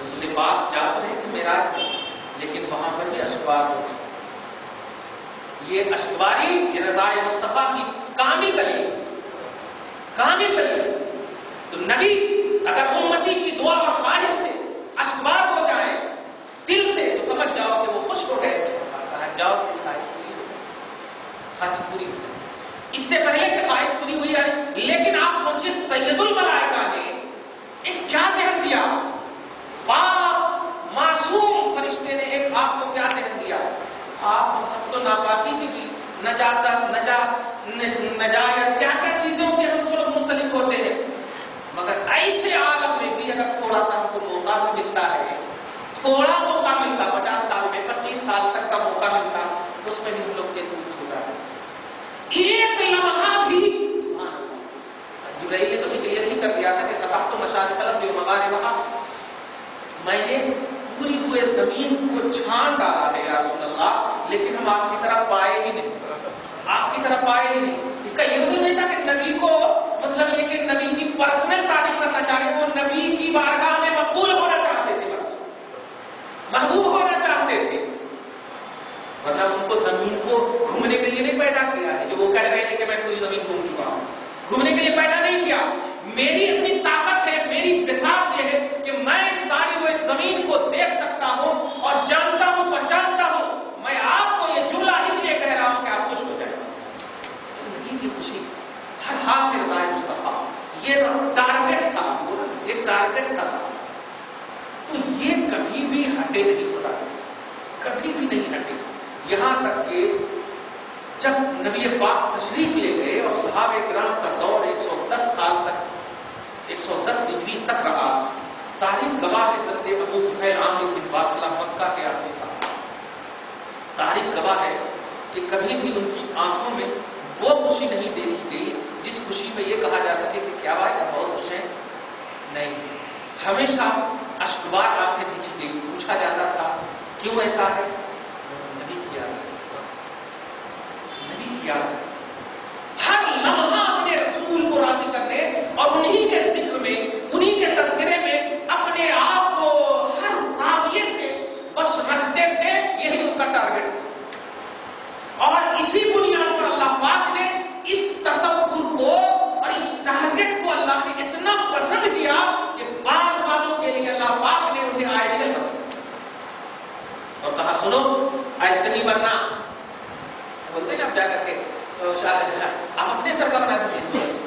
رسول پاک جاتے رہے تھے معراج میں لیکن وہاں پر بھی اشکبار ہو گئی. یہ اشکباری یہ رضائے مصطفیٰ کی کامل دلیل کامل دلیل. تو نبی اگر امتی کی دعا اور خواہش سے اشکبار ہو جائے دل سے تو سمجھ جاؤ کہ وہ خوش ہو گئے. کہا جاؤ کہ خواہش پوری ہو گئی. اس سے پہلے کہ خواہش پوری ہوئی ہے لیکن آپ سوچئے سید الملائکہ نے ایک کیا ذہن دیا. پاک معصوم فرشتے نے ایک آپ کو کیا ذہن تو ناپاکی کی نجاست نجایت کیا کیا چیزوں سے ہم لوگ منسلک ہوتے ہیں، مگر ایسے عالم میں بھی اگر تھوڑا سا ہم کو موقع بھی ملتا ہے، تھوڑا موقع ملتا 50 سال میں 25 سال تک کا موقع ملتا تو اس میں بھی ہم لوگ کے گزارے ایک لمحہ بھی۔ جبرائیل نے تو بھی کلیئر ہی کر دیا تھا کہ قطعت مشارق الارض و مغاربہا، میں نے پوری ہوئے زمین کو چھان ڈالا ہے یا رسول اللہ، لیکن ہم آپ کی طرح پائے ہی نہیں، آپ کی طرح پائے ہی نہیں۔ اس کا یہ مطلب نہیں تھا کہ نبی کو مطلب یہ کہ نبی کی پرسنل تعریف کرنا چاہ رہے، وہ نبی کی بارگاہ میں مقبول ہونا چاہتے تھے، بس محبوب ہونا چاہتے تھے، ورنہ ان کو زمین کو گھومنے کے لیے نہیں پیدا کیا ہے جو وہ کہہ رہے ہیں کہ میں پوری زمین گھوم چکا ہوں، گھومنے کے لیے پیدا نہیں کیا۔ میری اتنی طاقت ہے، میری بساط یہ ہے کہ میں ساری وہ زمین کو دیکھ سکتا ہوں اور جانتا ہوں، پہچانتا ہوں۔ میں آپ کو یہ جملہ اس لیے کہہ رہا ہوں کہ آپ خوش ہو جائیں، نبی کی خوشی ہر حال میں رضا مصطفیٰ، یہ ٹارگٹ تھا، ایک ٹارگٹ تھا سب، تو یہ کبھی بھی ہٹے نہیں، خدا کبھی بھی نہیں ہٹے، یہاں تک کہ جب نبی پاک تشریف لے گئے اور صحابہ کرام کا دور 110 سال تک 110 ہجری تک رہا۔ تاریخ گواہ ہے، حضرت ابو طفیل عامر بن واصلہ مکہ کے آخری صاحب، تاریخ گواہ ہے کہ کبھی بھی ان کی آنکھوں میں وہ خوشی نہیں دیکھی گئی جس خوشی میں یہ کہا جا سکے کہ کیا بھائی آپ بہت خوش ہیں، نہیں، ہمیشہ اشکبار آنکھیں دیکھی گئی۔ پوچھا جاتا تھا کیوں ایسا ہے، نبی کی یاد ہے، نبی کی یاد ہے، ہر لمحہ اپنے رسول کو راضی کرنے اور انہی کے ذکر میں، انہی کے تذکرے میں اپنے آپ کو ہر زاویے سے بس رکھتے تھے، یہی ان کا ٹارگٹ تھا۔ اور اسی بنیاد پر اللہ پاک نے اس تصور کو اور اس ٹارگٹ کو اللہ نے اتنا پسند کیا کہ بعد والوں کے لیے اللہ پاک نے انہیں آئیڈیل بنا اور کہا سنو ایسے نہیں بننا، بولتے ہیں نا آپ جا کر کے آپ اپنے سر کا بنا دیجیے بس،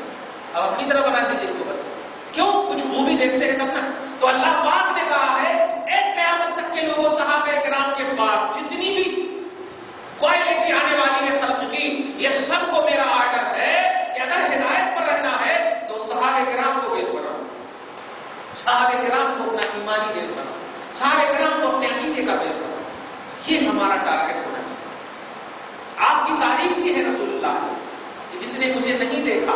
آپ اپنی طرح بنا دیجیے کو بس، کیوں کچھ خوبی دیکھتے ہیں تب نا۔ تو اللہ پاک نے کہا ہے ایک قیامت تک کے لوگوں صحابہ کرام کے بعد جتنی بھی کوالٹی آنے والی ہے خلق کی، یہ سب کو میرا آرڈر ہے کہ اگر ہدایت پر رہنا ہے تو صحابہ کرام کو بیس بناؤ، صحابہ کرام کو اپنا ایمانی بیس بناؤ، صحابہ کرام کو اپنے عقیدے کا بیس بناؤ، یہ ہمارا ٹارگٹ ہونا چاہیے۔ آپ کی تعریف کی ہے رسول اللہ کہ جس نے مجھے نہیں دیکھا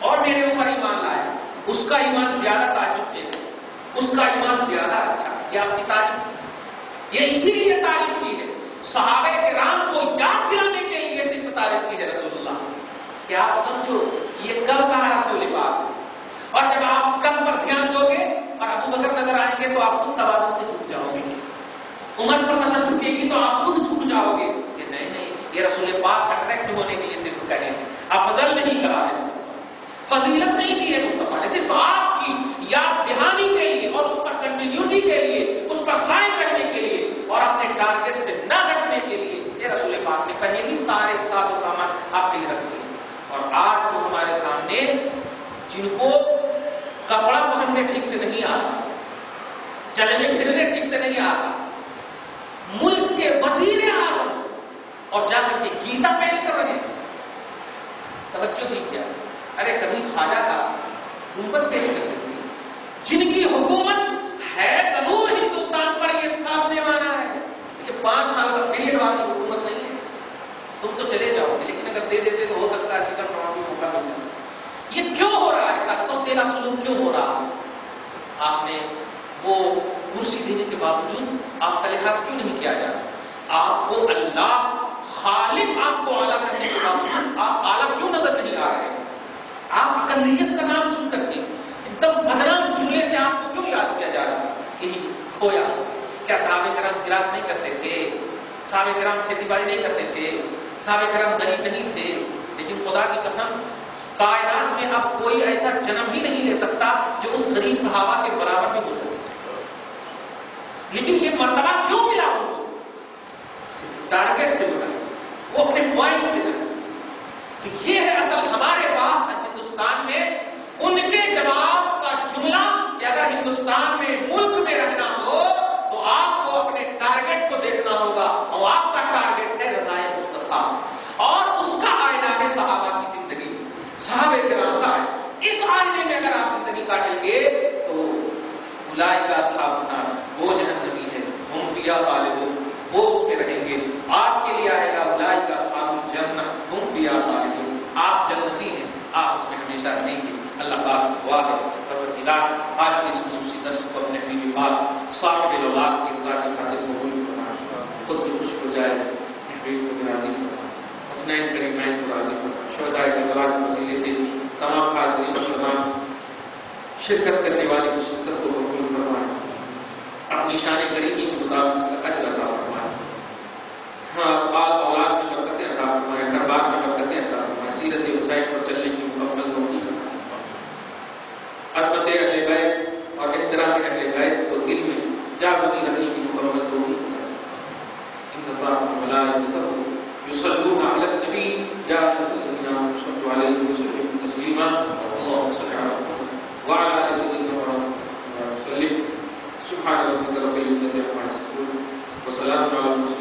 اور میرے اوپر ایمان لایا اس کا ایمان زیادہ تعجب کے ہے، اس کا ایمان زیادہ اچھا، یہ آپ کی تعریف، یہ اسی لیے تعریف کی ہے۔ صحابہ کرام کو یاد دلانے کے لیے صرف تعریف کی ہے رسول اللہ کہ آپ سمجھو یہ کب کہا رسول پاک، اور جب آپ کب پر دھیان دو گے اور ابو بکر نظر آئیں گے تو آپ خود تواضع سے جھک جاؤ گے، عمر پر نظر جھکے گی تو آپ خود جھک جاؤ گے کہ نہیں نہیں یہ رسول پاک اٹریکٹ ہونے کے لیے صرف کہیں، افضل نہیں کہا ہے، فضیلت نہیں کی ہے مصطفیٰ نے، صرف آپ کی یاد دہانی کے لیے اور اس پر کنٹینیوٹی کے لیے، اس پر قائم رہنے کے لیے اور اپنے ٹارگٹ سے نہ ہٹنے کے لیے یہ رسول پاک نے پہلے ہی سارے ساز و سامان آپ کے لیے رکھ دیے۔ اور آج جو ہمارے سامنے جن کو کپڑا پہننے ٹھیک سے نہیں آتا، چلنے پھرنے ٹھیک سے نہیں آتا، ملک کے وزیر اعظم اور جا کر کے گیتا پیش کر رہے ہیں، توجہ دیجیے، ارے کبھی خواجہ کا گنبد پیش کر دیتے ہیں، جن کی حکومت ہے ضرور ہندوستان پر یہ سامنے آنا ہے، یہ 5 سال کا پیریڈ والی حکومت نہیں ہے، تم تو چلے جاؤ گے، لیکن اگر دے دیتے تو ہو سکتا ہے سیکنڈ راؤنڈ میں موقع مل جائے۔ یہ کیوں ہو رہا ہے ایسا سوتیلا سلوک کیوں ہو رہا ہے؟ آپ نے وہ کرسی دینے کے باوجود آپ کا لحاظ کیوں نہیں کیا جا رہا؟ آپ کو اللہ خالق آپ کو اعلیٰ کہنے کے باوجود آپ اعلیٰ کیوں نظر نہیں آ رہے؟ آپ اقلیت کا نام سن کر کے ایک دم بدنام جملے سے آپ کو کیوں یاد کیا جا رہا ہے؟ یہی کھویا، کیا صحابہ کرام زراعت نہیں کرتے تھے؟ صحابہ کرام کھیتی باڑی نہیں کرتے تھے؟ صحابہ کرام غریب نہیں تھے؟ لیکن خدا کی قسم کائنات میں اب کوئی ایسا جنم ہی نہیں لے سکتا جو اس غریب صحابہ کے برابر بھی ہو سکے، لیکن یہ مرتبہ کیوں ملا ان کو؟ ٹارگٹ سے ملا، وہ اپنے پوائنٹ سے ملا کہ یہ ہے اصل ہمارے پاس ہندوستان میں ان کے جواب کا جملہ کہ اگر ہندوستان میں ملک میں رہنا ہو تو آپ کو اپنے ٹارگٹ کو دیکھنا ہوگا، اور آپ کا ٹارگٹ ہے رضائے ماننے میں اگر آپ زندگی کاٹیں گے تو اولئک اصحاب النار، وہ جہنمی ہے، ہم فیہا خالدون، وہ اس میں رہیں گے. آپ کے لیے آئے گا اولئک اصحاب الجنہ ہم فیہا خالدون، آپ جنتی ہیں، آپ اس میں ہمیشہ رہیں گے. اللہ پاک سے دعا ہے پروردگار آج کے اس خصوصی درس کو اپنے حبیب پاک صاحب الاولاد کی رضا کی خاطر قبول فرمائے، خود بھی خوش ہو جائے، حبیب کو بھی راضی فرمائے، حسنین کریمین کو راضی فرمائے. شہداء کربلا کے وسیلے سے تمام حاضرین و تمام شرکت کرنے والے کی شرکت کو قبول فرمائے، اپنی شان کریمی کے مطابق اس کا اجر عطا فرمائے. ہاں آل اولاد میں برکتیں عطا فرمائے، گھر بار میں برکتیں عطا فرمائے، سیرت حسین پر چلنے کی مکمل توفیق عطا فرمائے. عظمت اہل بیت اور احترام اہل بیت کو دل میں جاگزی رکھنے کی مکمل توفیق عطا فرمائے. ان اللہ و ملائکتہ یصلون علی النبی یا ایھا الذین آمنوا صلوا علیہ وسلموا تسلیما. اللهم صل علی محمد وعلى آل سیدنا محمد وسلم. سبحان ربک رب العزة عما یصفون وسلام علی المرسلین.